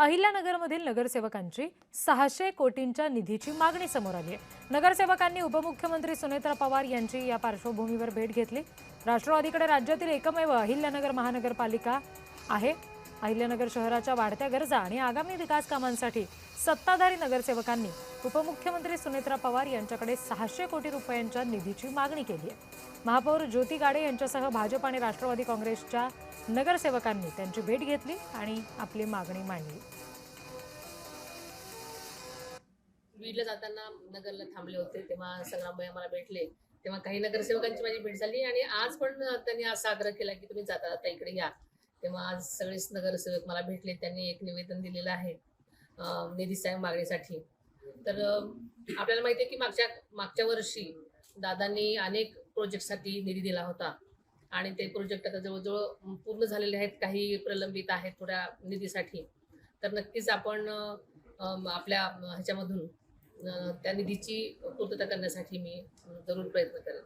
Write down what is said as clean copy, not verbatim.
अहिल्यानगरमधील नगरसेवकांची 600 कोटींच्या निधीची मागणी समोर आली आहे। नगरसेवकांनी उपमुख्यमंत्री सुनेत्रा पवार यांची या पार्श्वभूमीवर भेट घेतली। राष्ट्रवादीकडे राज्यातील एकमेव अहिल्यानगर महानगरपालिका आहे। अहिल्यानगर शहराच्या वाढत्या गरजा आणि आगामी विकास कामांसाठी सत्ताधारी नगरसेवकांनी उपमुख्यमंत्री सुनेत्रा पवार यांच्याकडे 600 कोटी रुपयांच्या निधीची मागणी केली आहे। महापौर ज्योती गाडे यांच्यासह भाजप आणि राष्ट्रवादी काँग्रेसच्या नगरसेवकांनी त्यांची भेट घेतली आणि आपली मागणी मांडली। बीडला जाताना नगरला थांबले होते तेव्हा संग्रामभाई आम्हाला भेटले। तेव्हा काही नगरसेवकांची माझी भेट झाली आणि आज पण त्यांनी असा आग्रह केला की तुम्ही जाता जाता इकडे या। तेव्हा आज सगळेच नगरसेवक मला भेटले। त्यांनी एक निवेदन दिलेलं आहे निधीच्या मागणीसाठी। तर आपल्याला माहिती आहे की मागच्या वर्षी दादांनी अनेक प्रोजेक्टसाठी निधी दिला होता आणि ते प्रोजेक्ट आता जवळजवळ पूर्ण झालेले आहेत, काही प्रलंबित आहेत थोड्या निधीसाठी। तर नक्कीच आपण आपल्या ह्याच्यामधून त्या निधीची पूर्तता करण्यासाठी मी जरूर प्रयत्न करेन।